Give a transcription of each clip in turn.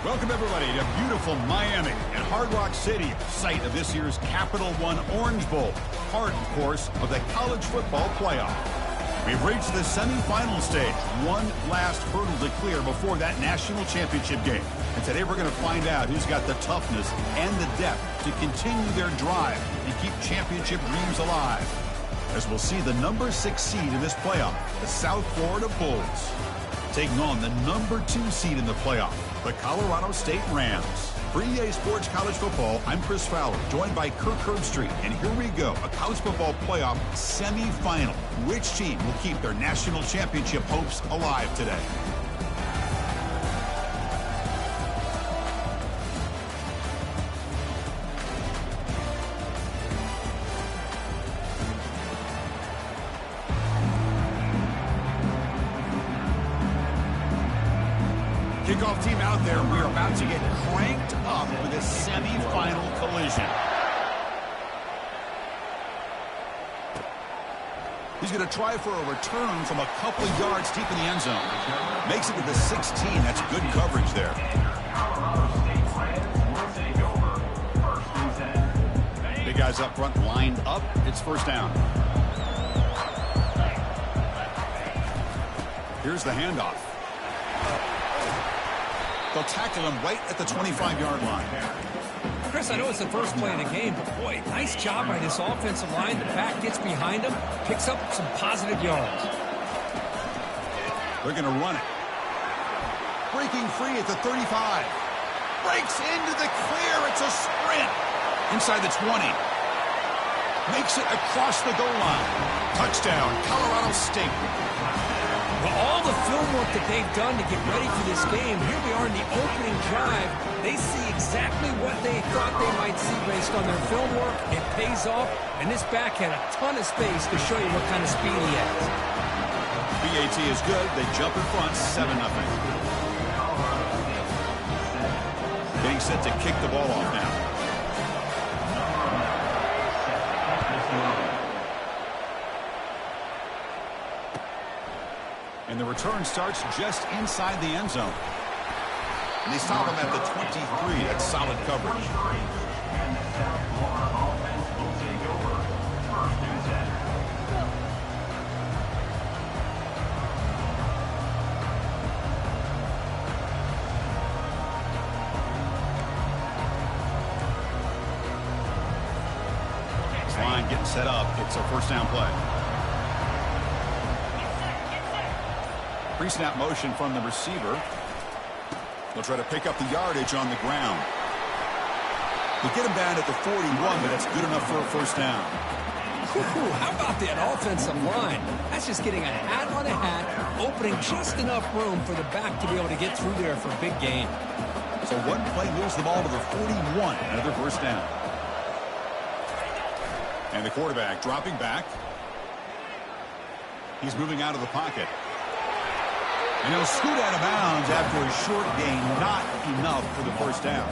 Welcome, everybody, to beautiful Miami and Hard Rock Stadium, site of this year's Capital One Orange Bowl, part, of course, of the college football playoff. We've reached the semifinal stage, one last hurdle to clear before that national championship game. And today we're going to find out who's got the toughness and the depth to continue their drive and keep championship dreams alive. As we'll see the number 6 seed in this playoff, the South Florida Bulls, taking on the number 2 seed in the playoff, the Colorado State Rams. For EA Sports College Football, I'm Chris Fowler, joined by Kirk Herbstreit. And here we go, a college football playoff semifinal. Which team will keep their national championship hopes alive today? Kickoff team out there. We're about to get cranked up with a semifinal collision. He's going to try for a return from a couple of yards deep in the end zone. Makes it to the 16. That's good coverage there. Big guys up front lined up. It's first down. Here's the handoff. They'll tackle him right at the 25-yard line. Chris, I know it's the first play of the game, but boy, nice job by this offensive line. The back gets behind him, picks up some positive yards. They're going to run it. Breaking free at the 35. Breaks into the clear. It's a sprint. Inside the 20. Makes it across the goal line. Touchdown, Colorado State. Well, all the film work that they've done to get ready for this game, here we are in the opening drive. They see exactly what they thought they might see based on their film work. It pays off, and this back had a ton of space to show you what kind of speed he has. BAT is good. They jump in front, 7-0. Getting set to kick the ball off now. And the return starts just inside the end zone. And they stop him at the 23. That's solid coverage. This line getting set up. It's a first down play. Pre-snap motion from the receiver. They'll try to pick up the yardage on the ground. They get him down at the 41, but that's good enough for a first down. Ooh, how about that offensive line? That's just getting a hat on a hat, opening just enough room for the back to be able to get through there for a big gain. So one play moves the ball to the 41, another first down. And the quarterback dropping back. He's moving out of the pocket. And he'll scoot out of bounds after a short gain, not enough for the first down.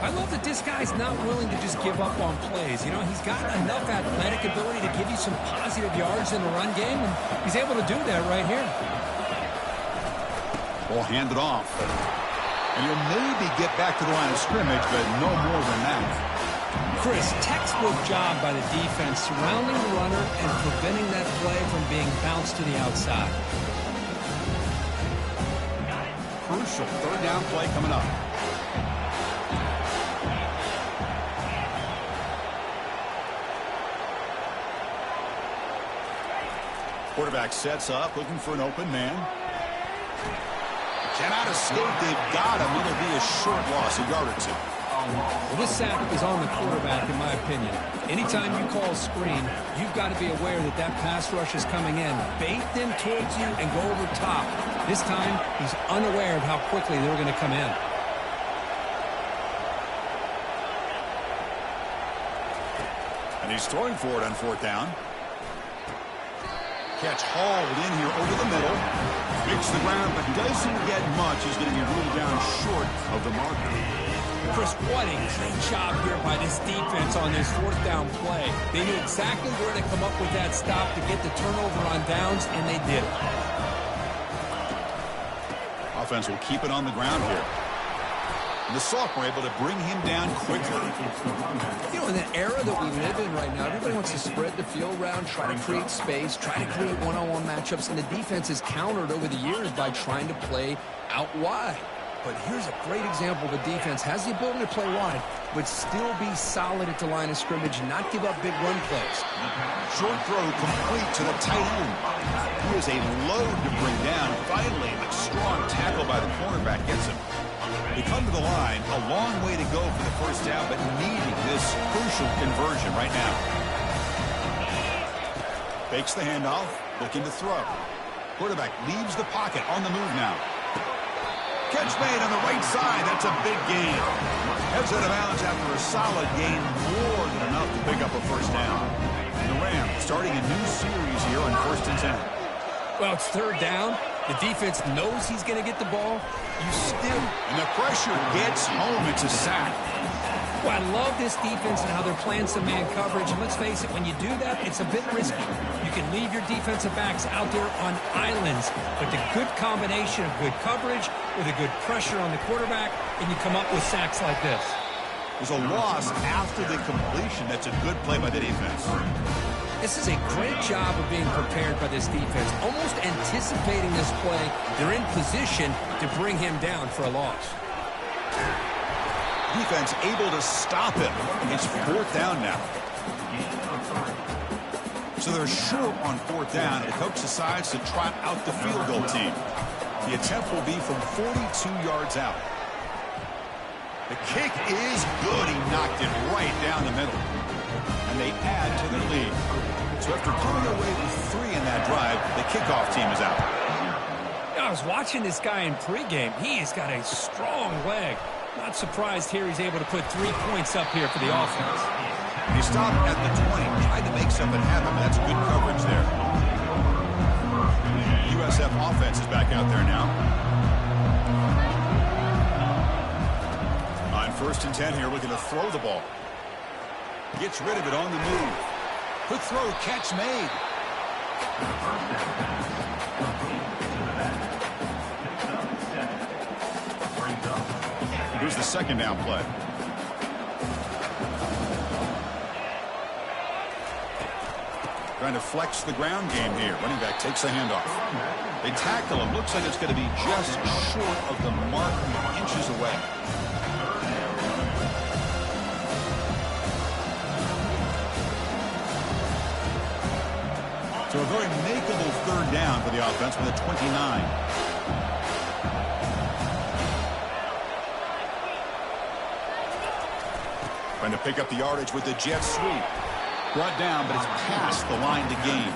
I love that this guy's not willing to just give up on plays. You know, he's got enough athletic ability to give you some positive yards in the run game, and he's able to do that right here. Ball handed off. And he'll maybe get back to the line of scrimmage, but no more than that. Chris, textbook job by the defense surrounding the runner and preventing that play from being bounced to the outside. Crucial third down play coming up. Quarterback sets up, looking for an open man. Cannot escape. They've got him. It'll be a short loss, a yard or two. Well, this sack is on the quarterback, in my opinion. Anytime you call a screen, you've got to be aware that that pass rush is coming in. Bait them towards you and go over top. This time, he's unaware of how quickly they're going to come in. And he's throwing for it on fourth down. Catch hauled in here over the middle. Makes the ground, but doesn't get much. He's going to be ruled down short of the marker. Chris, what a great job here by this defense on this fourth down play. They knew exactly where to come up with that stop to get the turnover on downs, and they did it. Offense will keep it on the ground here. And the sophomore able to bring him down quickly. You know, in the era that we live in right now, everybody wants to spread the field around, try to create space, try to create one-on-one matchups, and the defense is countered over the years by trying to play out wide. But here's a great example of a defense has the ability to play wide, but still be solid at the line of scrimmage and not give up big run plays. Short throw complete to the tight end. He is a load to bring down. Finally, a strong tackle by the cornerback gets him. They come to the line, a long way to go for the first down, but needing this crucial conversion right now. Fakes the handoff, looking to throw. Quarterback leaves the pocket, on the move now. Catch made on the right side. That's a big gain. Heads out of bounds after a solid gain, more than enough to pick up a first down. And the Rams starting a new series here on 1st and 10. Well, it's 3rd down. The defense knows he's going to get the ball. And the pressure gets home. It's a sack. Well, I love this defense and how they're playing some man coverage. And let's face it, when you do that, it's a bit risky. You can leave your defensive backs out there on islands. But the good combination of good coverage with a good pressure on the quarterback, and you come up with sacks like this. There's a loss after the completion. That's a good play by the defense. This is a great job of being prepared by this defense. Almost anticipating this play, they're in position to bring him down for a loss. Defense able to stop him. It's 4th down now. So they're short on 4th down, and the coach decides to trot out the field goal team. The attempt will be from 42 yards out. The kick is good. He knocked it right down the middle. And they add to their lead. So after coming away with 3 in that drive, the kickoff team is out. I was watching this guy in pregame. He has got a strong leg. Not surprised here he's able to put 3 points up here for the offense. He stopped at the 20, tried to make something happen. That's good coverage there. USF offense is back out there now. On 1st and 10 here, looking to throw the ball. Gets rid of it on the move. Quick throw, catch made. Here's the 2nd down play. Trying to flex the ground game here. Running back takes a handoff. They tackle him. Looks like it's going to be just short of the mark, inches away. So a very makeable 3rd down for the offense with a 29. Trying to pick up the yardage with the jet sweep. Brought down, but it's past the line to gain.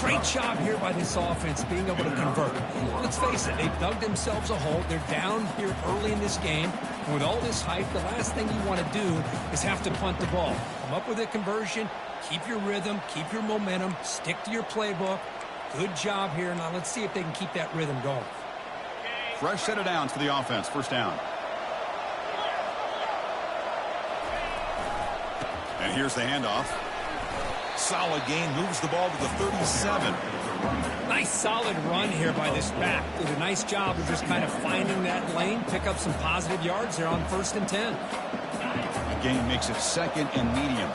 Great job here by this offense being able to convert. Let's face it, they've dug themselves a hole. They're down here early in this game. And with all this hype, the last thing you want to do is have to punt the ball. Come up with a conversion, keep your rhythm, keep your momentum, stick to your playbook. Good job here. Now let's see if they can keep that rhythm going. Fresh set of downs for the offense. 1st down. And here's the handoff. Solid gain, moves the ball to the 37. Nice solid run here by this back. Did a nice job of just kind of finding that lane, pick up some positive yards there on 1st and 10. The gain makes it 2nd and medium.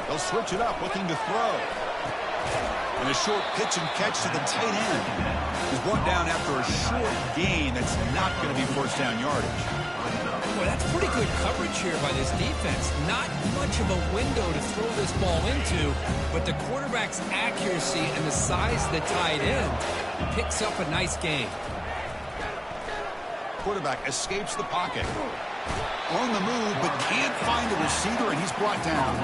They'll switch it up, looking to throw. And a short pitch and catch to the tight end. He's brought down after a short gain that's not going to be 1st down yardage. Well, that's pretty good coverage here by this defense. Not much of a window to throw this ball into, but the quarterback's accuracy and the size of the tight end picks up a nice gain. Quarterback escapes the pocket. On the move, but can't find the receiver, and he's brought down.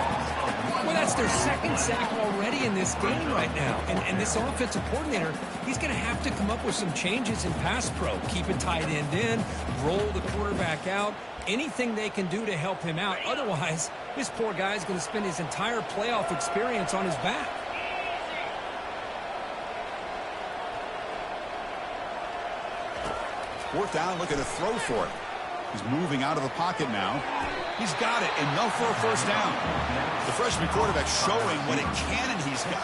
Well, that's their 2nd sack already in this game right now. And this offensive coordinator, he's going to have to come up with some changes in pass pro. Keep a tight end in, roll the quarterback out, anything they can do to help him out. Otherwise, this poor guy's going to spend his entire playoff experience on his back. Fourth down, looking to throw for it. He's moving out of the pocket now. He's got it. Enough for a first down. The freshman quarterback showing what a cannon he's got.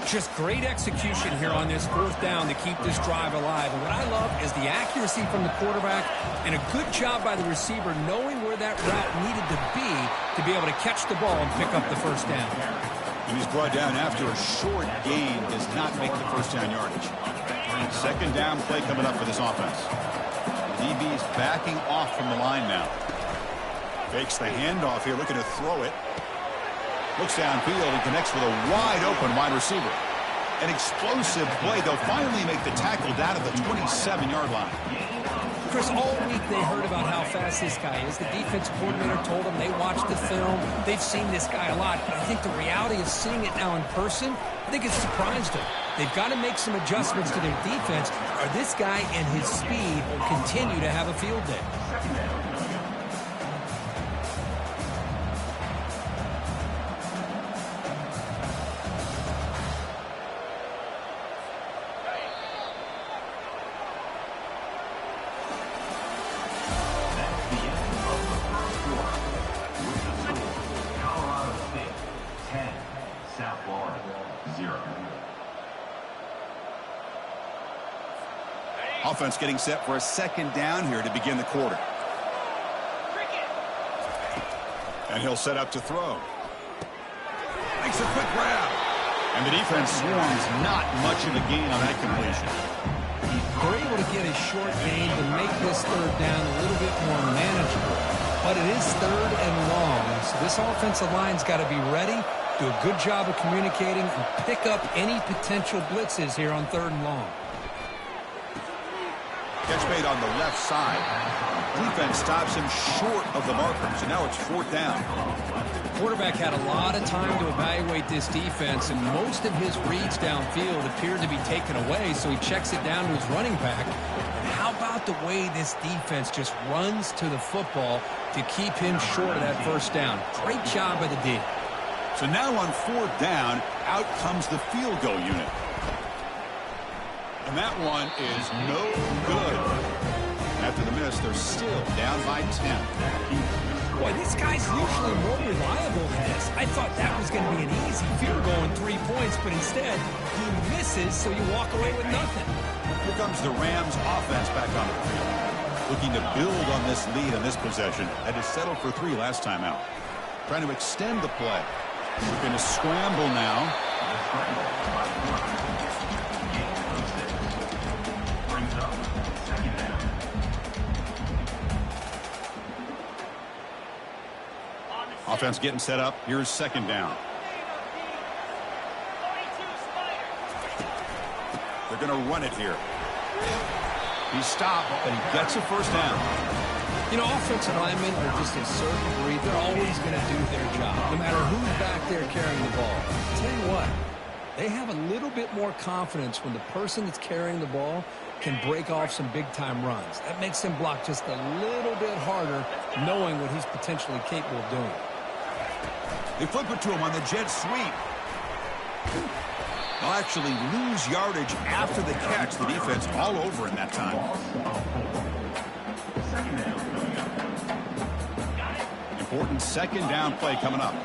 Just great execution here on this fourth down to keep this drive alive. And what I love is the accuracy from the quarterback and a good job by the receiver knowing where that route needed to be able to catch the ball and pick up the first down. And he's brought down after a short gain, does not make the first down yardage. Second down play coming up for this offense. DB's backing off from the line now. Fakes the handoff here, looking to throw it. Looks downfield and connects with a wide-open wide receiver. An explosive play. They'll finally make the tackle down at the 27-yard line. Chris, all week they heard about how fast this guy is. The defensive coordinator told them they watched the film. They've seen this guy a lot. But I think the reality of seeing it now in person, I think it's surprised them. They've got to make some adjustments to their defense, or this guy and his speed will continue to have a field day. Offense getting set for a second down here to begin the quarter. And he'll set up to throw. Makes a quick grab. And the defense swarms not much of a gain on that completion. They're able to get a short gain to make this third down a little bit more manageable. But it is third and long. So this offensive line's got to be ready, do a good job of communicating, and pick up any potential blitzes here on third and long. Catch made on the left side. Defense stops him short of the marker, so now it's fourth down. Quarterback had a lot of time to evaluate this defense, and most of his reads downfield appeared to be taken away, so he checks it down to his running back. And how about the way this defense just runs to the football to keep him short of that first down? Great job by the D. So now on fourth down, out comes the field goal unit. And that one is no good. After the miss, they're still down by 10. Boy, this guy's usually more reliable than this. I thought that was going to be an easy field goal and 3 points, but instead, he misses, so you walk away with nothing. Here comes the Rams offense back on the field. Looking to build on this lead on this possession. Had to settle for 3 last time out. Trying to extend the play. Looking to scramble now. Offense getting set up. Here's second down. They're going to run it here. He's stopped, but he gets a first down. You know, offensive linemen are just a certain breed. They're always going to do their job, no matter who's back there carrying the ball. I'll tell you what, they have a little bit more confidence when the person that's carrying the ball can break off some big-time runs. That makes them block just a little bit harder, knowing what he's potentially capable of doing. They flip it to him on the jet sweep. They'll actually lose yardage after the catch. The defense all over in that time. Important second down play coming up.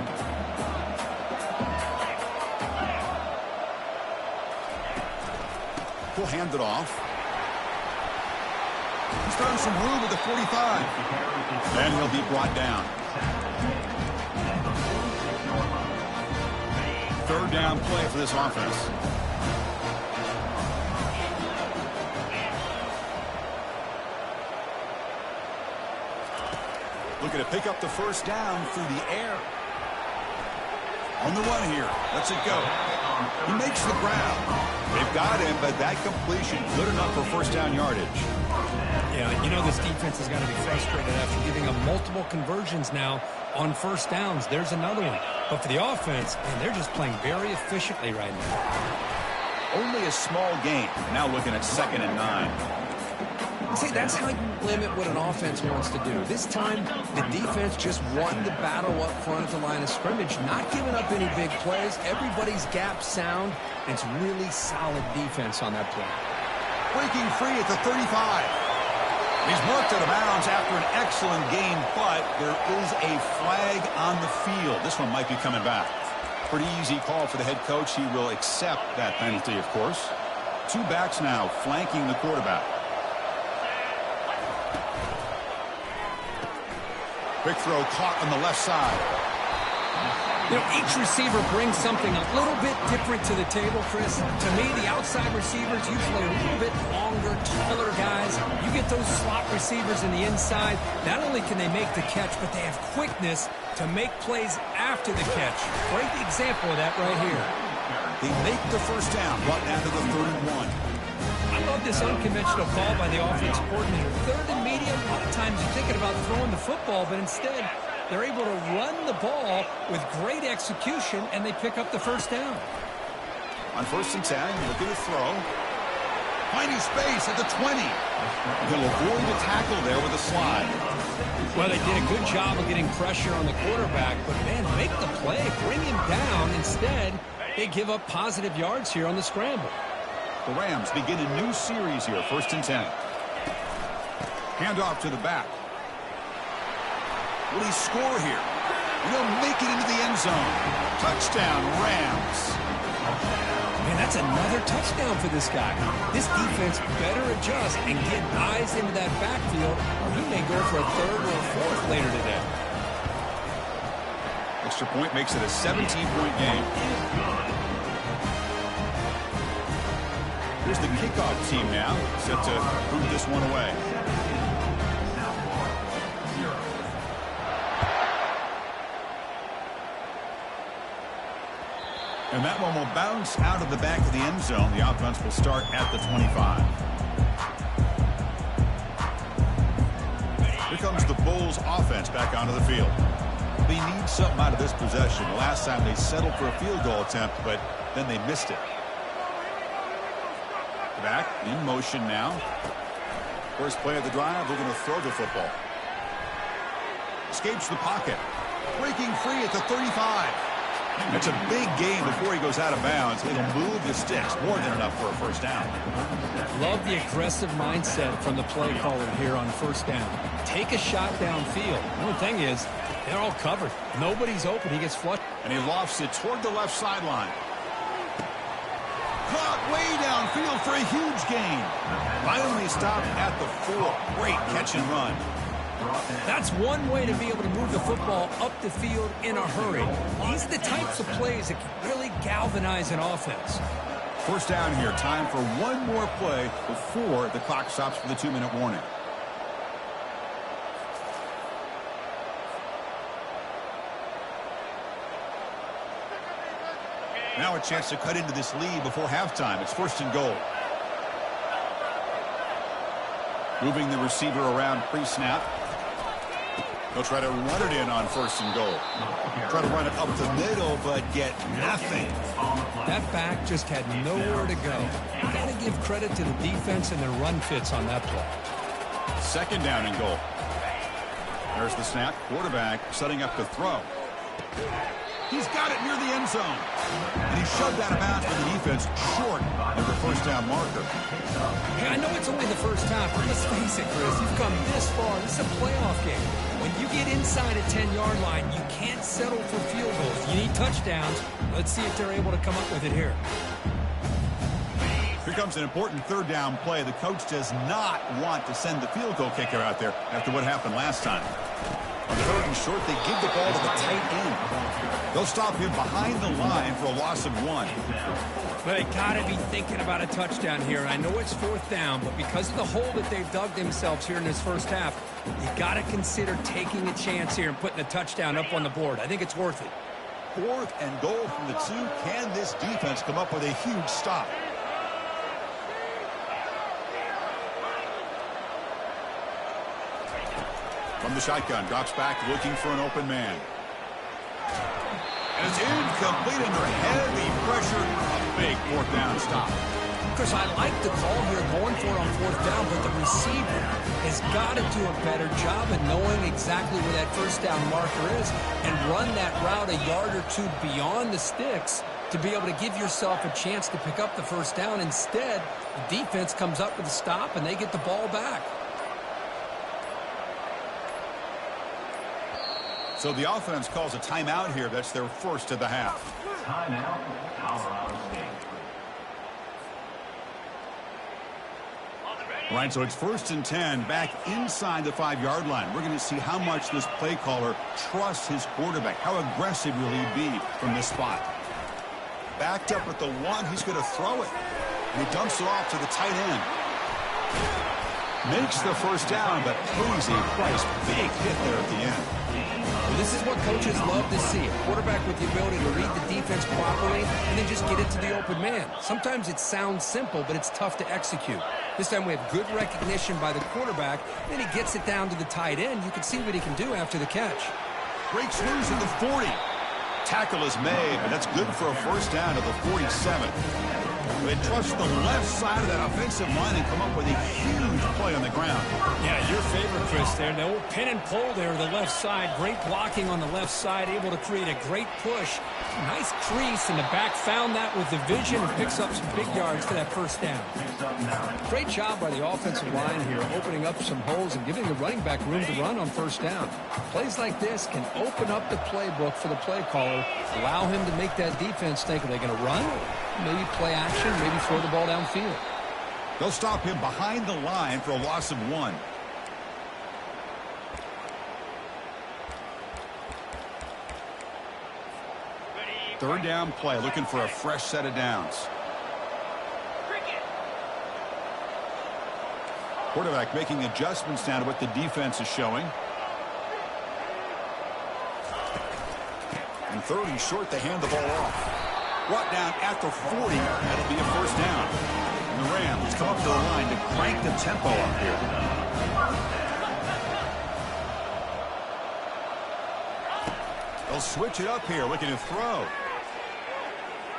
He'll hand it off. He's found some room at the 45. Then he'll be brought down. Third down play for this offense. Looking to pick up the first down through the air. On the run here. Lets it go. He makes the grab. They've got him, but that completion good enough for first down yardage. Yeah, you know this defense has got to be frustrated after giving up multiple conversions now on first downs. There's another one. But for the offense, man, they're just playing very efficiently right now. Only a small gain. Now looking at 2nd and 9. See, that's how you limit what an offense wants to do. This time, the defense just won the battle up front at the line of scrimmage, not giving up any big plays. Everybody's gap sound. It's really solid defense on that play. Breaking free at the 35. He's marked out of bounds after an excellent game, but there is a flag on the field. This one might be coming back. Pretty easy call for the head coach. He will accept that penalty, of course. Two backs now flanking the quarterback. Quick throw caught on the left side. You know, each receiver brings something a little bit different to the table, Chris. To me, the outside receivers, usually a little bit longer, taller guys. You get those slot receivers in the inside. Not only can they make the catch, but they have quickness to make plays after the catch. Great example of that right here. They make the first down, brought down to the 31. I love this unconventional call by the offensive coordinator. Third and medium, a lot of times you're thinking about throwing the football, but instead they're able to run the ball with great execution, and they pick up the first down. On 1st and 10, looking to throw. Finding space at the 20. He'll avoid the tackle there with a slide. Well, they did a good job of getting pressure on the quarterback, but, man, make the play, bring him down. Instead, they give up positive yards here on the scramble. The Rams begin a new series here, 1st and 10. Handoff to the back. Will he score here? He'll make it into the end zone. Touchdown, Rams. Man, that's another touchdown for this guy. This defense better adjust and get eyes into that backfield, or he may go for a third or a fourth later today. Extra point makes it a 17-point game. Here's the kickoff team now, set to move this one away. And that one will bounce out of the back of the end zone. The offense will start at the 25. Here comes the Bulls offense back onto the field. They need something out of this possession. The last time they settled for a field goal attempt, but then they missed it. Back in motion now. First play of the drive, they're going to throw the football. Escapes the pocket. Breaking free at the 35. It's a big game before he goes out of bounds. It'll move the sticks. More than enough for a first down. Love the aggressive mindset from the play caller here on first down. Take a shot downfield. The only thing is, they're all covered. Nobody's open. He gets flushed. And he lofts it toward the left sideline. Caught way downfield for a huge gain. Finally stopped at the 4. Great catch and run. That's one way to be able to move the football up the field in a hurry. These are the types of plays that can really galvanize an offense. First down here. Time for one more play before the clock stops for the 2-minute warning. Now a chance to cut into this lead before halftime. It's 1st and goal. Moving the receiver around pre-snap. They'll try to run it in on 1st and goal. Try to run it up the middle, but get nothing. That back just had nowhere to go. You got to give credit to the defense and their run fits on that play. 2nd down and goal. There's the snap. Quarterback setting up to throw. He's got it near the end zone. And he shoved out of bounds with the defense short of the first down marker. Hey, I know it's only the first half, but let's face it, Chris. You've come this far. This is a playoff game. When you get inside a 10-yard line, you can't settle for field goals. You need touchdowns. Let's see if they're able to come up with it here. Here comes an important 3rd down play. The coach does not want to send the field goal kicker out there after what happened last time. On 3rd and short, they give the ball to the tight end. They'll stop him behind the line for a loss of 1. But they got to be thinking about a touchdown here. I know it's 4th down, but because of the hole that they've dug themselves here in this first half, you got to consider taking a chance here and putting a touchdown up on the board. I think it's worth it. 4th and goal from the 2. Can this defense come up with a huge stop? From the shotgun, drops back looking for an open man. And it's incomplete under heavy pressure. A big 4th down stop. Chris, I like the call here going for it on 4th down, but the receiver has got to do a better job of knowing exactly where that first down marker is and run that route a yard or 2 beyond the sticks to be able to give yourself a chance to pick up the first down. Instead, the defense comes up with a stop and they get the ball back. So the offense calls a timeout here. That's their first of the half. Timeout, Colorado State. Right, so it's 1st and 10 back inside the 5-yard line. We're going to see how much this play caller trusts his quarterback. How aggressive will he be from this spot? Backed up at the 1, he's going to throw it. And he dumps it off to the tight end. Makes the first down, but pays a price. Big hit there at the end. Well, this is what coaches love to see. A quarterback with the ability to read the defense properly and then just get it to the open man. Sometimes it sounds simple, but it's tough to execute. This time we have good recognition by the quarterback. Then he gets it down to the tight end. You can see what he can do after the catch. Breaks loose at the 40. Tackle is made, but that's good for a first down to the 47. They trust the left side of that offensive line and come up with a huge play on the ground. Yeah, your favorite, Chris, there. The old pin and pull there, the left side. Great blocking on the left side, able to create a great push. Nice crease, and the back found that with the vision and picks up some big yards for that first down. Great job by the offensive line here, opening up some holes and giving the running back room to run on first down. Plays like this can open up the playbook for the play caller, allow him to make that defense think, are they going to run? Maybe play action, maybe throw the ball downfield. They'll stop him behind the line for a loss of 1. Third down play, looking for a fresh set of downs. Quarterback making adjustments down to what the defense is showing. And 3rd and short, they hand the ball off. Brought down at the 40. That'll be a first down. And the Rams come up to the line to crank the tempo up here. They'll switch it up here, looking to throw.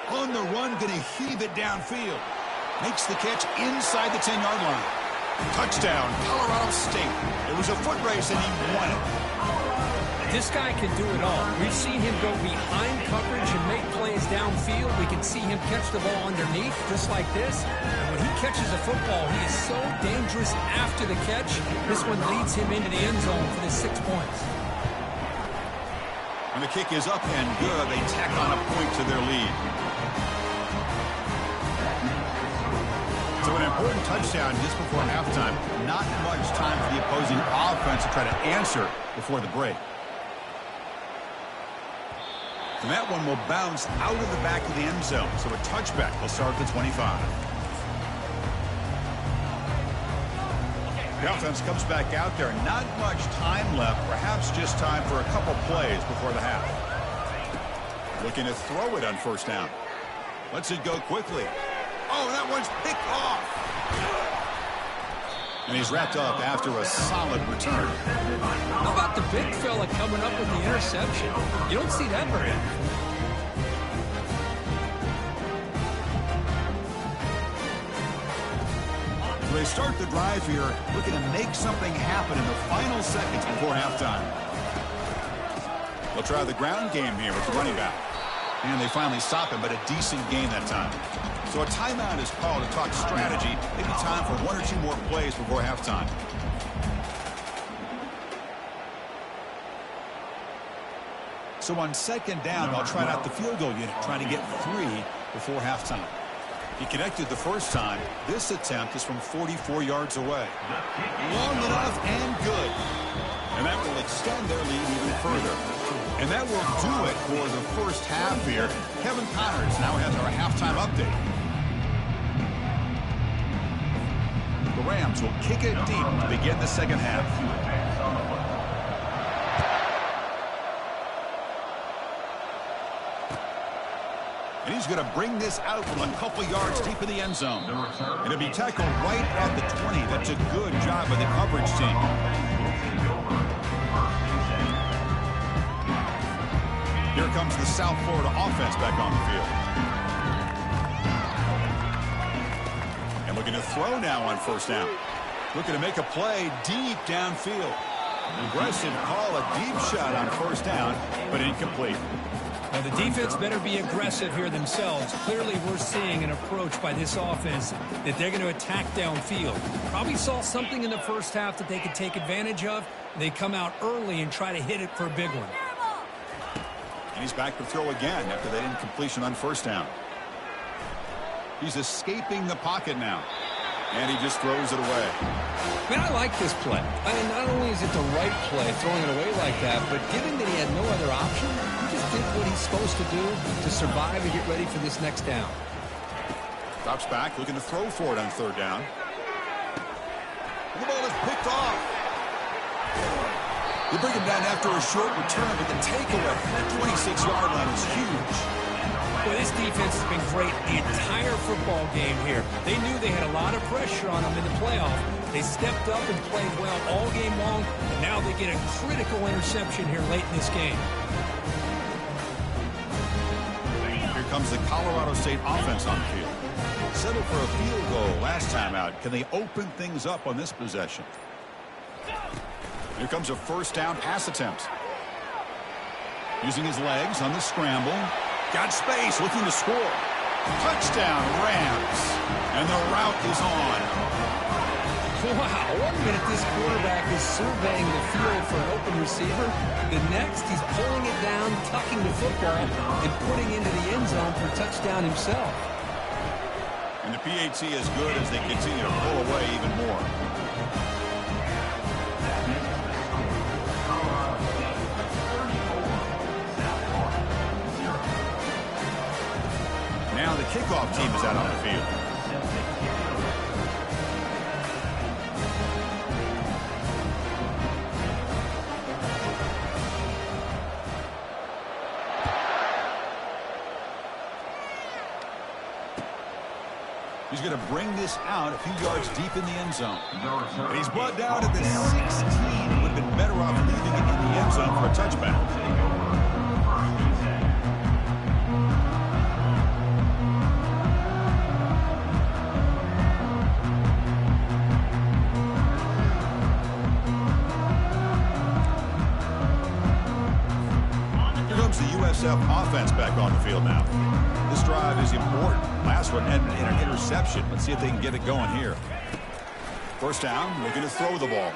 On the run, going to heave it downfield. Makes the catch inside the 10-yard line. Touchdown, Colorado State. It was a foot race, and he won it. This guy can do it all. We've seen him go behind coverage and make plays downfield. We can see him catch the ball underneath, just like this. And when he catches a football, he is so dangerous after the catch. This one leads him into the end zone for the 6 points. And the kick is up and good. They tack on a point to their lead. So an important touchdown just before halftime. Not much time for the opposing offense to try to answer before the break. And that one will bounce out of the back of the end zone. So a touchback will start at the 25. The offense comes back out there. Not much time left. Perhaps just time for a couple plays before the half. Looking to throw it on first down. Lets it go quickly. Oh, that one's picked off. And he's wrapped up after a solid return. How about the big fella coming up with the interception? You don't see that very often. They start the drive here, looking to make something happen in the final seconds before halftime. They'll try the ground game here with the running back. And they finally stop him, but a decent gain that time. So a timeout is called to talk strategy. Maybe time for 1 or 2 more plays before halftime. So on second down, they'll try out the field goal unit, trying to get 3 before halftime. He connected the first time. This attempt is from 44 yards away. Long enough and good. And that will extend their lead even further. And that will do it for the first half here. Kevin Connors now has our halftime update. The Rams will kick it deep to begin the second half. And he's going to bring this out from a couple yards deep in the end zone. And it'll be tackled right at the 20. That's a good job by the coverage team. Here comes the South Florida offense back on the field. And looking to throw now on first down. Looking to make a play deep downfield. Aggressive call, a deep shot on first down, but incomplete. Now, the defense better be aggressive here themselves. Clearly, we're seeing an approach by this offense that they're going to attack downfield. Probably saw something in the first half that they could take advantage of. They come out early and try to hit it for a big one. And he's back to throw again after that incompletion on first down. He's escaping the pocket now. And he just throws it away. Man, I like this play. I mean, not only is it the right play, throwing it away like that, but given that he had no other option, he just did what he's supposed to do to survive and get ready for this next down. Drops back, looking to throw for it on third down. The ball is picked off. They bring him down after a short return, but the takeaway at the 26-yard line is huge. Well, this defense has been great the entire football game here. They knew they had a lot of pressure on them in the playoff. They stepped up and played well all game long, and now they get a critical interception here late in this game. Here comes the Colorado State offense on the field. Settled for a field goal last time out. Can they open things up on this possession? Here comes a first down pass attempt. Using his legs on the scramble. Got space, looking to score. Touchdown, Rams. And the route is on. Wow, 1 minute this quarterback is surveying the field for an open receiver. The next, he's pulling it down, tucking the football, and putting into the end zone for a touchdown himself. And the PAT is good as they continue to pull away even more. Now the kickoff team is out on the field. He's going to bring this out a few yards deep in the end zone. And he's brought down at the 16. Would have been better off leaving it in the end zone for a touchback. Offense back on the field now. This drive is important. Last one ended in an interception. Let's see if they can get it going here. First down, looking to throw the ball.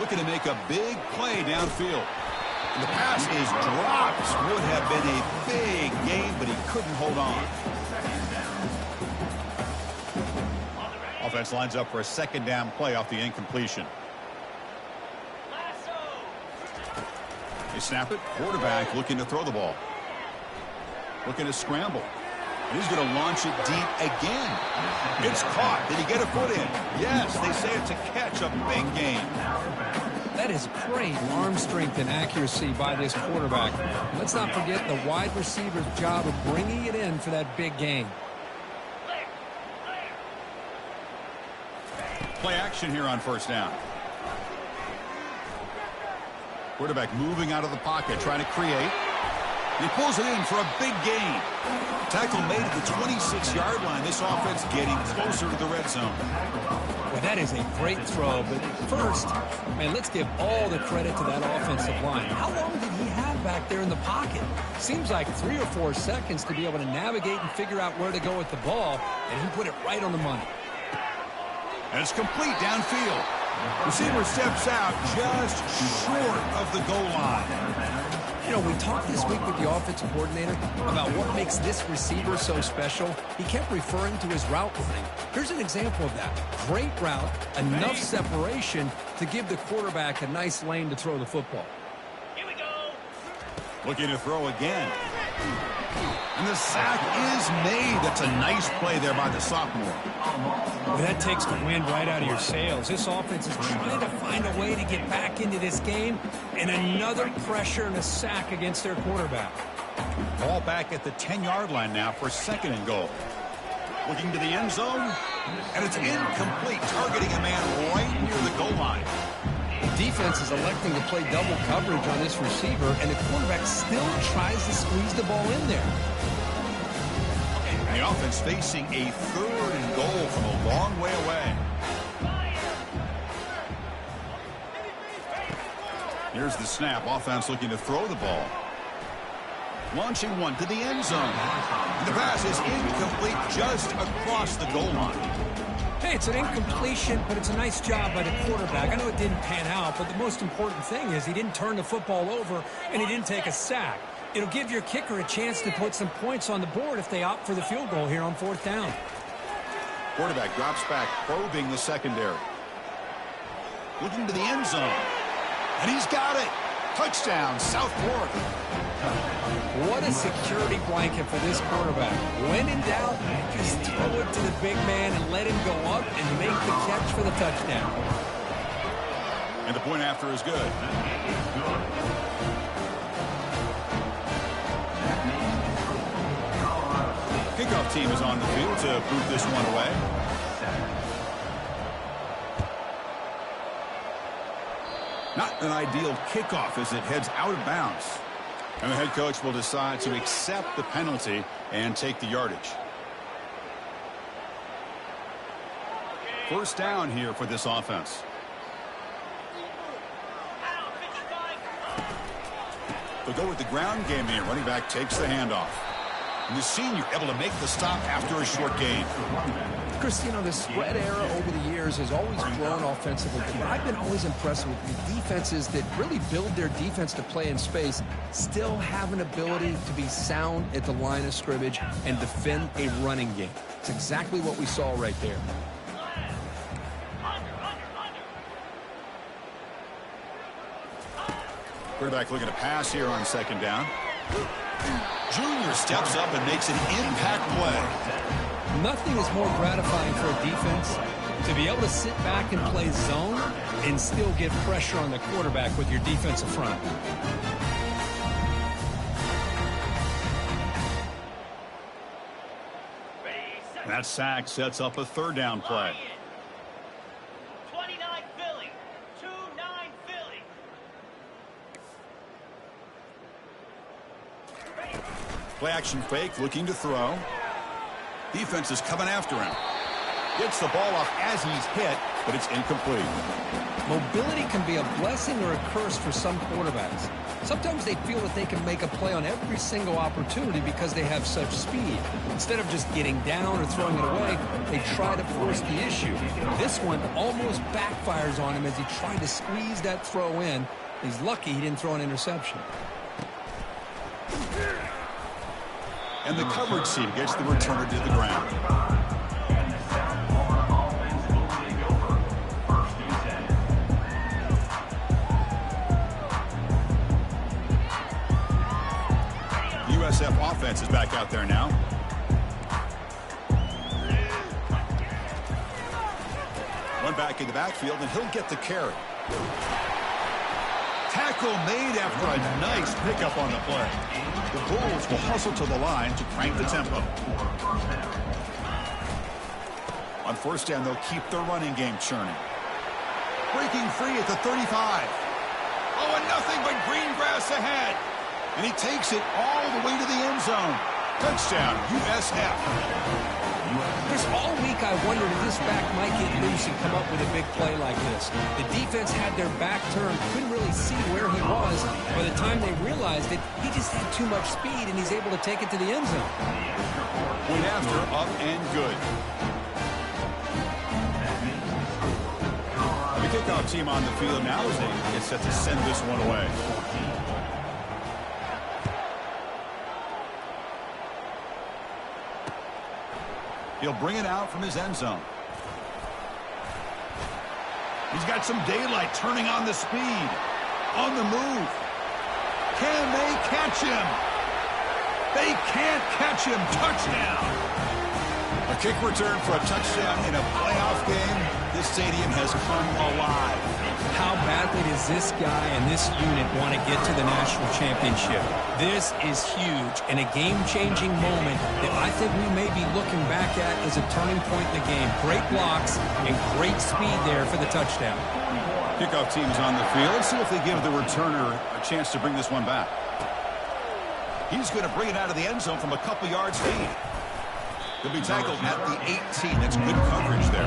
Looking to make a big play downfield. And the pass is dropped. Would have been a big game, but he couldn't hold on. Offense lines up for a second down play off the incompletion. They snap it. Quarterback looking to throw the ball. Looking to scramble. And he's going to launch it deep again. It's caught. Did he get a foot in? Yes, they say it's a catch, a big game. That is great arm strength and accuracy by this quarterback. Let's not forget the wide receiver's job of bringing it in for that big game. Play action here on first down. Quarterback moving out of the pocket, trying to create. He pulls it in for a big gain. Tackle made at the 26-yard line. This offense getting closer to the red zone. Well, that is a great throw, but first, man, let's give all the credit to that offensive line. How long did he have back there in the pocket? Seems like 3 or 4 seconds to be able to navigate and figure out where to go with the ball, and he put it right on the money. And it's complete downfield. Receiver steps out just short of the goal line. You know, we talked this week with the offensive coordinator about what makes this receiver so special. He kept referring to his route running. Here's an example of that. Great route, enough separation to give the quarterback a nice lane to throw the football. Here we go. Looking to throw again. And the sack is made. That's a nice play there by the sophomore. Well, that takes the wind right out of your sails. This offense is trying to find a way to get back into this game, and another pressure and a sack against their quarterback. Ball back at the 10-yard line now for second and goal. Looking to the end zone, and it's incomplete, targeting a man right near the goal line. The defense is electing to play double coverage on this receiver, and the quarterback still tries to squeeze the ball in there. And the offense facing a third and goal from a long way away. Here's the snap. Offense looking to throw the ball. Launching one to the end zone. And the pass is incomplete just across the goal line. Hey, it's an incompletion, but it's a nice job by the quarterback. I know it didn't pan out, but the most important thing is he didn't turn the football over and he didn't take a sack. It'll give your kicker a chance to put some points on the board if they opt for the field goal here on 4th down. Quarterback drops back, probing the secondary. Looking to the end zone. And he's got it. Touchdown, South Florida. What a security blanket for this quarterback. When in doubt, just throw it to the big man and let him go up and make the catch for the touchdown. And the point after is good. Kickoff team is on the field to boot this one away. Not an ideal kickoff as it heads out of bounds. And the head coach will decide to accept the penalty and take the yardage. First down here for this offense. They'll go with the ground game here. Running back takes the handoff. And the senior able to make the stop after a short gain. Chris, you know, the spread era over the years has always grown offensively, but I've been always impressed with the defenses that really build their defense to play in space, still have an ability to be sound at the line of scrimmage and defend a running game. It's exactly what we saw right there. Quarterback looking to pass here on 2nd down. Junior steps up and makes an impact play. Nothing is more gratifying for a defense to be able to sit back and play zone and still get pressure on the quarterback with your defensive front. That sack sets up a 3rd down play. 29 Philly. 2-9 Philly. Play action fake, looking to throw. Defense is coming after him. Gets the ball off as he's hit, but it's incomplete. Mobility can be a blessing or a curse for some quarterbacks. Sometimes they feel that they can make a play on every single opportunity because they have such speed. Instead of just getting down or throwing it away, they try to force the issue. This one almost backfires on him as he tried to squeeze that throw in. He's lucky he didn't throw an interception. And the coverage team gets the returner to the ground. USF offense is back out there now. One back in the backfield, and he'll get the carry. Tackle made after a nice pickup on the play. The Bulls will hustle to the line to crank the tempo. On 1st down, they'll keep their running game churning. Breaking free at the 35. Oh, and nothing but green grass ahead. And he takes it all the way to the end zone. Touchdown, USF. Chris, all week I wondered if this back might get loose and come up with a big play like this. The defense had their back turned, couldn't really see where he was. By the time they realized it, he just had too much speed, and he's able to take it to the end zone. Point after, up and good. The kickoff team on the field now as they get set to send this one away. He'll bring it out from his end zone. He's got some daylight, turning on the speed. On the move. Can they catch him? They can't catch him. Touchdown. A kick return for a touchdown in a playoff game. This stadium has come alive. How badly does this guy and this unit want to get to the national championship? This is huge and a game-changing moment that I think we may be looking back at as a turning point in the game. Great blocks and great speed there for the touchdown. Kickoff team's on the field. Let's see if they give the returner a chance to bring this one back. He's going to bring it out of the end zone from a couple yards lead. He'll be tackled at the 18. That's good coverage there.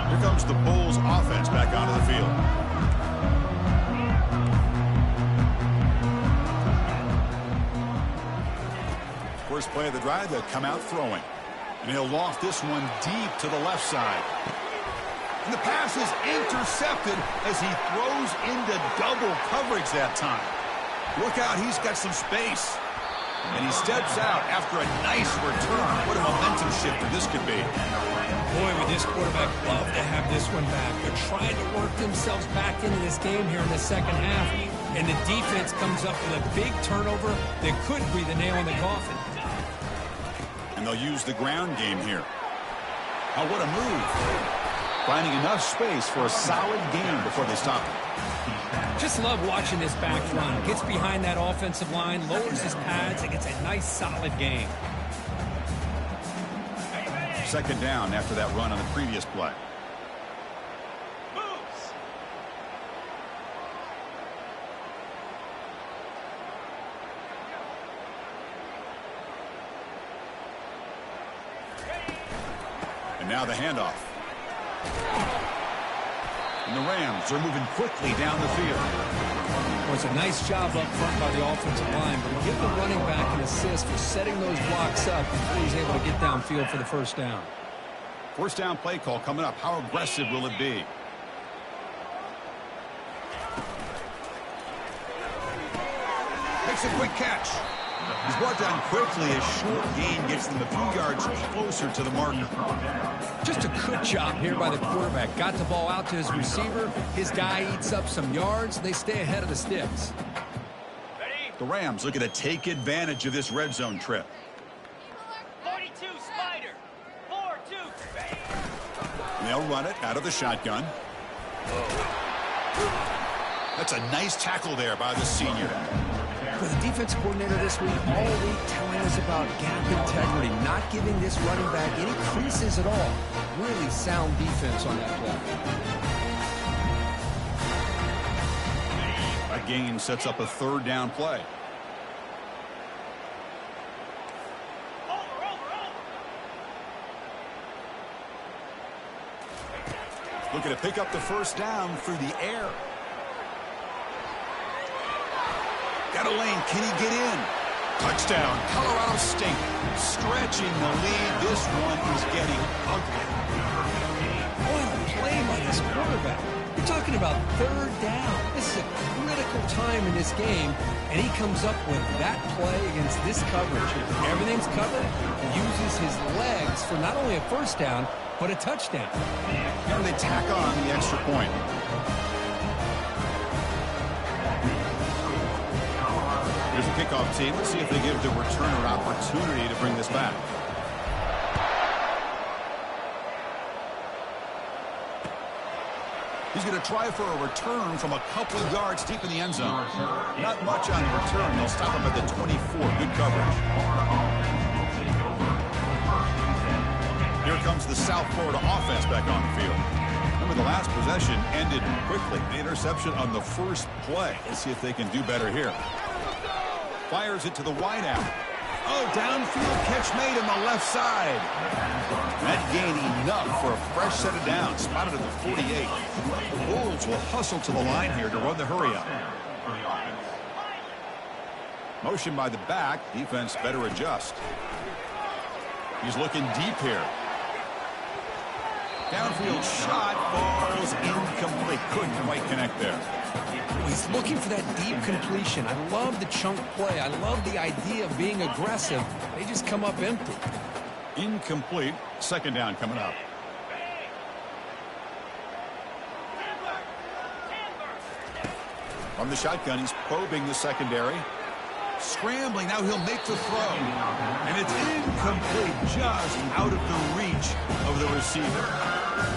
Here comes the Bulls offense back onto the field. First play of the drive, they'll come out throwing. And he'll loft this one deep to the left side. And the pass is intercepted as he throws into double coverage that time. Look out, he's got some space. And he steps out after a nice return. What a momentum shifter this could be. Boy, would this quarterback love to have this one back. They're trying to work themselves back into this game here in the second half. And the defense comes up with a big turnover that could be the nail in the coffin. And they'll use the ground game here. Oh, what a move. Finding enough space for a solid game before they stop it. Just love watching this back run. Gets behind that offensive line, lowers his pads, and gets a nice, solid game. Second down after that run on the previous play. Moves. And now the handoff. And the Rams are moving quickly down the field. Well, it's a nice job up front by the offensive line, but give the running back an assist for setting those blocks up before he's able to get downfield for the first down. First down play call coming up. How aggressive will it be? Makes a quick catch. He's brought down quickly. A short gain gets them a few yards closer to the marker. Just a good job here by the quarterback. Got the ball out to his receiver. His guy eats up some yards. They stay ahead of the sticks. The Rams looking to take advantage of this red zone trip. 42 Spider. 4-2. And they'll run it out of the shotgun. That's a nice tackle there by the senior. For the defense coordinator this week, all week telling us about gap integrity, not giving this running back any creases at all. Really sound defense on that play. A gain sets up a third down play. Looking to pick up the first down through the air. Got a lane. Can he get in? Touchdown. Colorado State stretching the lead. This one is getting ugly. What a play by this quarterback. You're talking about third down. This is a critical time in this game, and he comes up with that play against this coverage. Everything's covered. He uses his legs for not only a first down, but a touchdown. Here they tack on the extra point. Here's the kickoff team. Let's see if they give the returner opportunity to bring this back. He's going to try for a return from a couple of yards deep in the end zone. Not much on the return. They'll stop him at the 24. Good coverage. Here comes the South Florida offense back on the field. Remember, the last possession ended quickly. The interception on the first play. Let's see if they can do better here. Fires it to the wideout. Oh, downfield catch made on the left side. That gain enough for a fresh set of downs. Spotted at the 48. The Wolves will hustle to the line here to run the hurry-up. Motion by the back. Defense better adjust. He's looking deep here. Downfield shot falls incomplete. Couldn't quite connect there. He's looking for that deep completion. I love the chunk play. I love the idea of being aggressive. They just come up empty. Incomplete. Second down coming up. From the shotgun, he's probing the secondary. Scrambling, now he'll make the throw. And it's incomplete, just out of the reach of the receiver.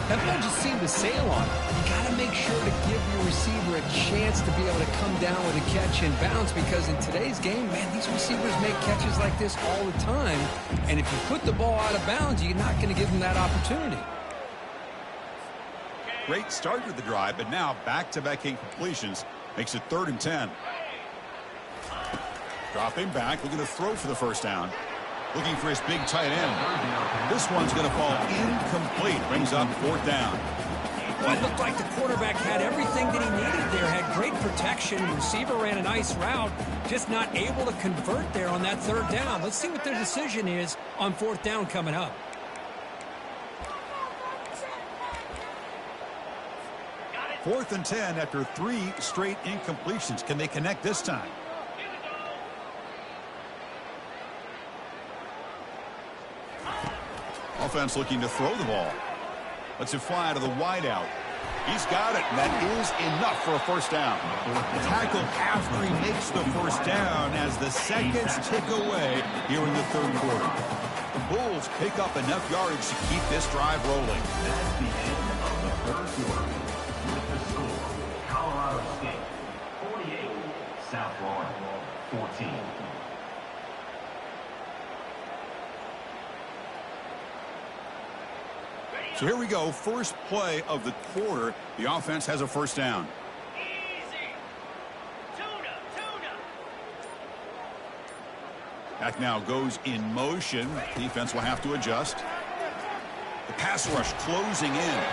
That ball just seemed to sail on. You got to make sure to give your receiver a chance to be able to come down with a catch and bounce, because in today's game, man, these receivers make catches like this all the time. And if you put the ball out of bounds, you're not going to give them that opportunity. Great start to the drive, but now back-to-back incompletions makes it 3rd and 10. Dropping back, looking to throw for the first down. Looking for his big tight end. This one's going to fall incomplete. Brings up 4th down. Well, it looked like the quarterback had everything that he needed there. Had great protection. Receiver ran a nice route. Just not able to convert there on that 3rd down. Let's see what their decision is on 4th down coming up. 4th and 10 after 3 straight incompletions. Can they connect this time? Offense looking to throw the ball. Lets it fly to the wideout. He's got it. That is enough for a first down. Tackled after he makes the first down as the seconds tick away here in the 3rd quarter. The Bulls pick up enough yardage to keep this drive rolling. That's the end of the 3rd quarter. With the score, Colorado State 48, South Florida 14. So here we go, first play of the quarter. The offense has a first down. Easy. Tuna. Back now goes in motion. Defense will have to adjust. The pass rush closing in.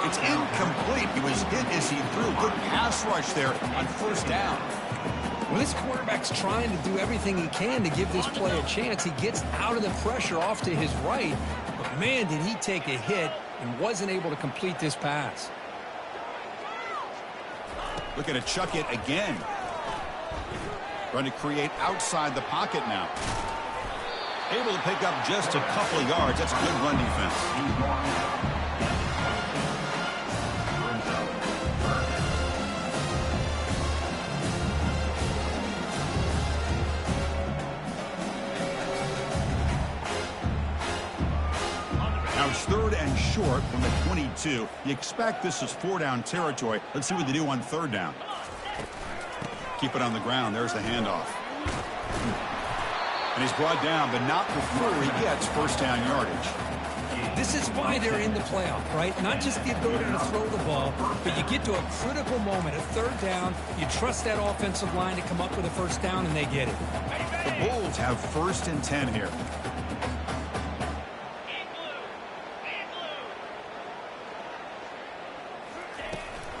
It's incomplete. He was hit as he threw. Good pass rush there on first down. Well, this quarterback's trying to do everything he can to give this play a chance. He gets out of the pressure off to his right, but man, did he take a hit and wasn't able to complete this pass. Looking to chuck it again. Trying to create outside the pocket now. Able to pick up just a couple of yards. That's good run defense. Now it's 3rd and short from the 22. You expect this is 4-down territory. Let's see what they do on 3rd down. Keep it on the ground. There's the handoff. And he's brought down, but not before he gets first down yardage. This is why they're in the playoff, right? Not just the ability to throw the ball, but you get to a critical moment, a 3rd down. You trust that offensive line to come up with a first down, and they get it. The Bulls have 1st and 10 here.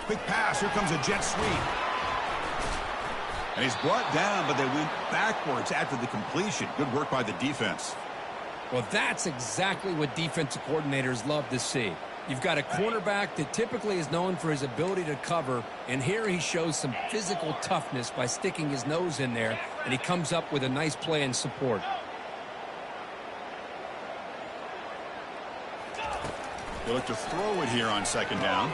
Quick pass. Here comes a jet sweep. And he's brought down, but they went backwards after the completion. Good work by the defense. Well, that's exactly what defensive coordinators love to see. You've got a cornerback that typically is known for his ability to cover, and here he shows some physical toughness by sticking his nose in there, and he comes up with a nice play in support. They look to throw it here on 2nd down.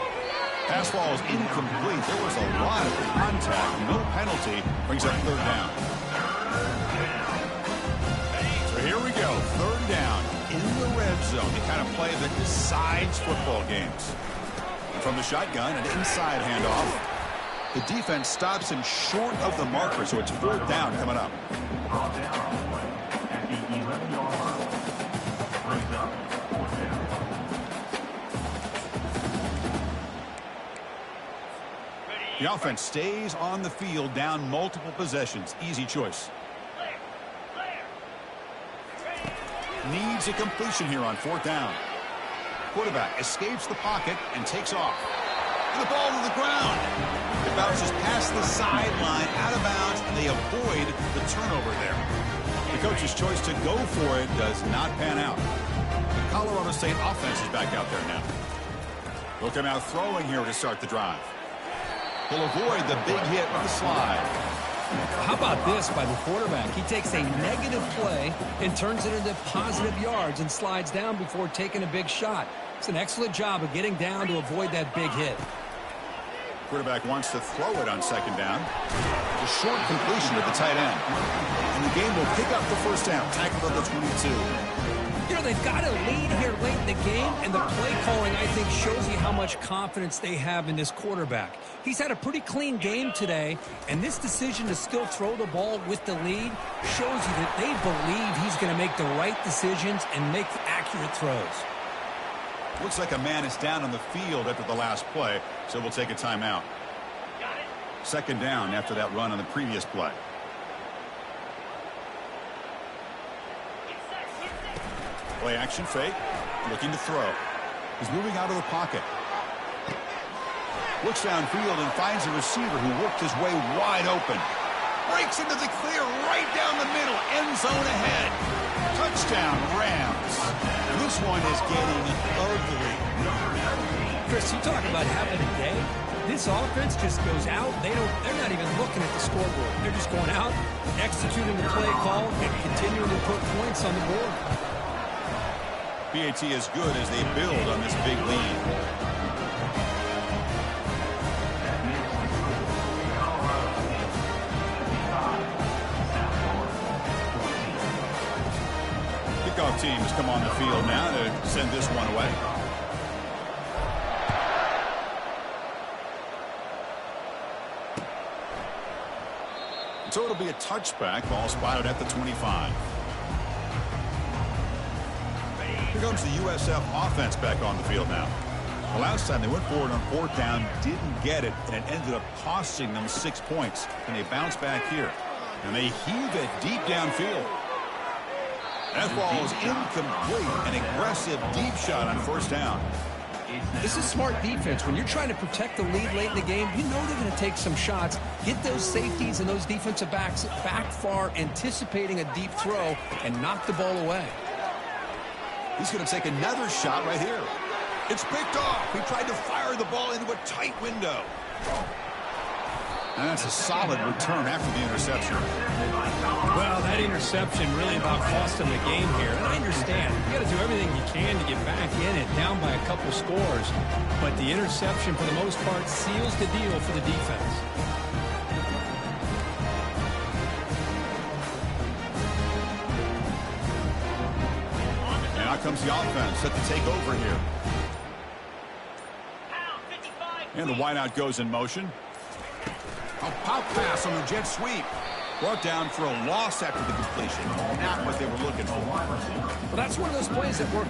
Pass ball is incomplete. There was a lot of contact. No penalty. Brings up 3rd down. So here we go. 3rd down in the red zone. The kind of play that decides football games. From the shotgun, an inside handoff. The defense stops him short of the marker, so it's 4th down coming up. Brought down at the 11-yard line. Brings up 4th down. The offense stays on the field, down multiple possessions. Easy choice. Needs a completion here on 4th down. Quarterback escapes the pocket and takes off. And the ball to the ground. It bounces past the sideline, out of bounds, and they avoid the turnover there. The coach's choice to go for it does not pan out. The Colorado State offense is back out there now. Looking out throwing here to start the drive. He'll avoid the big hit with the slide. How about this by the quarterback? He takes a negative play and turns it into positive yards and slides down before taking a big shot. It's an excellent job of getting down to avoid that big hit. Quarterback wants to throw it on 2nd down. A short completion at the tight end. And the game will pick up the first down. Tackled at the 22. You know, they've got a lead here late in the game, and the play calling, I think, shows you how much confidence they have in this quarterback. He's had a pretty clean game today, and this decision to still throw the ball with the lead shows you that they believe he's going to make the right decisions and make accurate throws. Looks like a man is down on the field after the last play, so we'll take a timeout. 2nd down after that run on the previous play. Play action fake, looking to throw. He's moving out of the pocket. Looks downfield and finds a receiver who worked his way wide open. Breaks into the clear right down the middle. End zone ahead. Touchdown, Rams. And this one is getting ugly. Chris, you talk about having a day. This offense just goes out. They're not even looking at the scoreboard. They're just going out, executing the play call, and continuing to put points on the board. PAT is good as they build on this big lead. Kickoff team has come on the field now to send this one away. So it'll be a touchback. Ball spotted at the 25. Here comes the USF offense back on the field now. The last time they went forward on fourth down, didn't get it, and it ended up costing them 6 points. And they bounce back here. And they heave it deep downfield. That ball is incomplete. An aggressive deep shot on first down. This is smart defense. When you're trying to protect the lead late in the game, you know they're going to take some shots. Get those safeties and those defensive backs back far, anticipating a deep throw, and knock the ball away. He's going to take another shot right here. It's picked off. He tried to fire the ball into a tight window. And that's a solid return after the interception. Well, that interception really about cost them the game here. And I understand. You got to do everything you can to get back in it, down by a couple scores. But the interception, for the most part, seals the deal for the defense. And out comes the offense set to take over here. And the wideout goes in motion. A pop pass on the jet sweep. Brought down for a loss after the completion. Not what they were looking for. Well, that's one of those plays that work.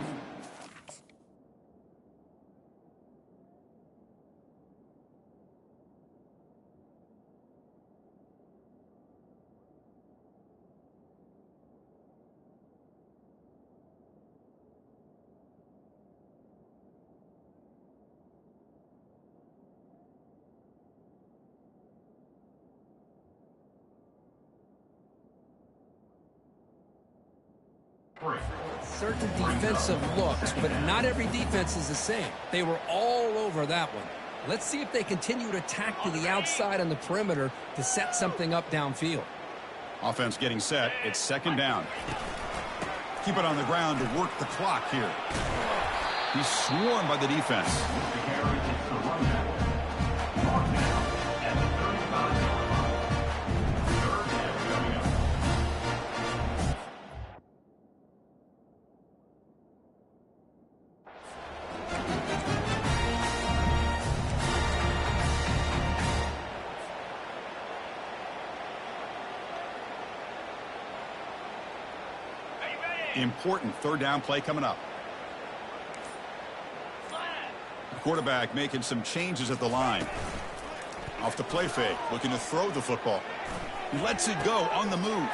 Certain defensive looks, but not every defense is the same. They were all over that one. Let's see if they continue to attack to the outside on the perimeter to set something up downfield. Offense getting set. It's second down. Keep it on the ground to work the clock here. He's swarmed by the defense. Important third down play coming up. The quarterback making some changes at the line. Off the play fake, looking to throw the football. He lets it go on the move.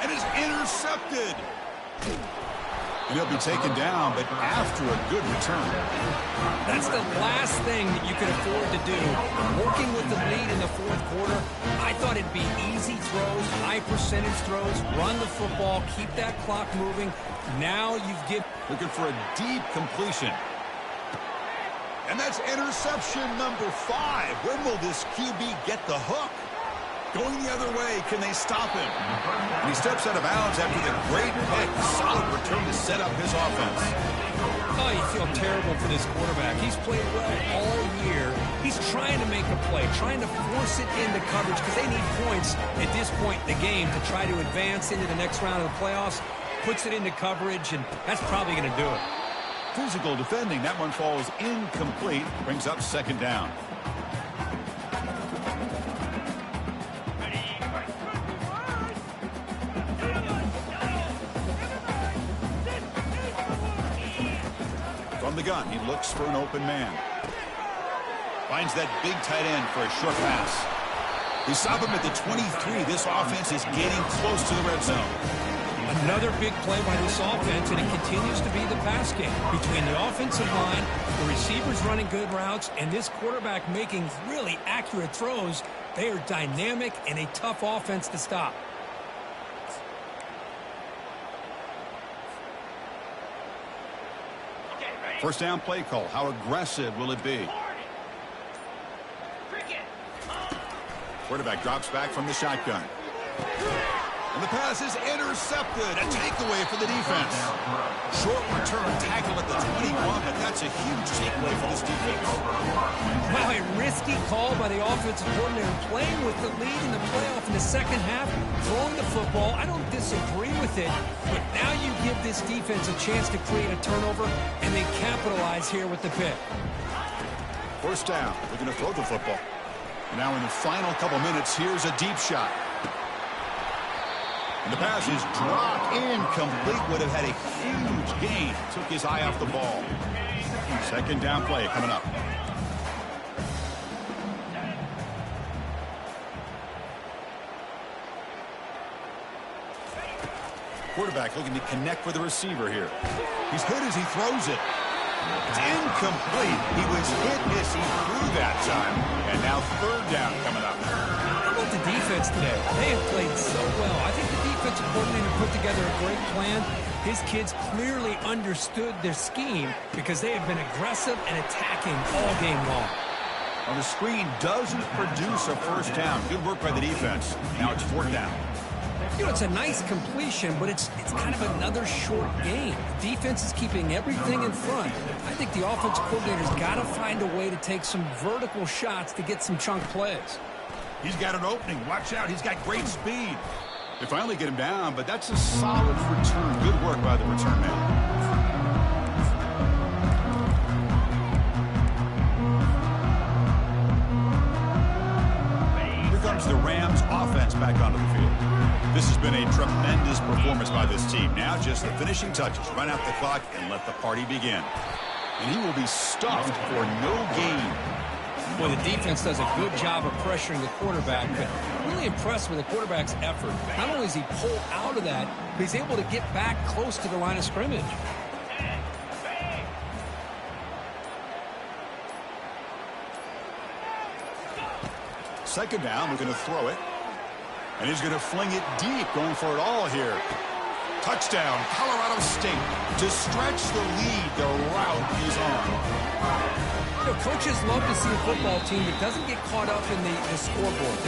And is intercepted. And he'll be taken down, but after a good return. That's the last thing that you can afford to do. Working with the lead in the fourth quarter, I thought it'd be easy throws, high percentage throws, run the football, keep that clock moving. Now you've looking for a deep completion. And that's interception number 5. When will this QB get the hook? Going the other way, can they stop him? And he steps out of bounds after the great pick. Solid return to set up his offense. Oh, you feel terrible for this quarterback. He's played well all year. He's trying to make a play, trying to force it into coverage because they need points at this point in the game to try to advance into the next round of the playoffs. Puts it into coverage, and that's probably going to do it. Physical defending. That one falls incomplete. Brings up second down. From the gun, he looks for an open man. Finds that big tight end for a short pass. They stop him at the 23. This offense is getting close to the red zone. Another big play by this offense, and it continues to be the pass game. Between the offensive line, the receivers running good routes, and this quarterback making really accurate throws, they are dynamic and a tough offense to stop. First down play call. How aggressive will it be? Quarterback drops back from the shotgun. And the pass is intercepted. A takeaway for the defense. Short return tackle at the 21, but that's a huge takeaway for this defense. Wow, a risky call by the offensive coordinator, playing with the lead in the playoff in the second half, throwing the football. I don't disagree with it, but now you give this defense a chance to create a turnover, and they capitalize here with the pick. First down. They're going to throw the football. And now in the final couple minutes, here's a deep shot. And the pass is dropped incomplete. Would have had a huge gain. Took his eye off the ball. Second down play coming up. Quarterback looking to connect with the receiver here. He's hit as he throws it. It's incomplete. He was hit as he threw that time. And now third down coming up. How about the defense today? They have played so well. I think the defensive coordinator put together a great plan. His kids clearly understood their scheme because they have been aggressive and attacking all game long. On the screen doesn't produce a first down. Good work by the defense. Now it's fourth down. You know, it's a nice completion, but it's kind of another short game. The defense is keeping everything in front. I think the offensive coordinator's got to find a way to take some vertical shots to get some chunk plays. He's got an opening. Watch out. He's got great speed. They finally get him down, but that's a solid return. Good work by the return man. Here comes the Rams offense back onto the field. This has been a tremendous performance by this team. Now just the finishing touches. Run out the clock and let the party begin. And he will be stuffed for no gain. Boy, the defense does a good job of pressuring the quarterback, but really impressed with the quarterback's effort. Not only is he pulled out of that, but he's able to get back close to the line of scrimmage. Second down, we're going to throw it. And he's going to fling it deep, going for it all here. Touchdown, Colorado State. To stretch the lead, the route is on. You know, coaches love to see a football team that doesn't get caught up in the scoreboard.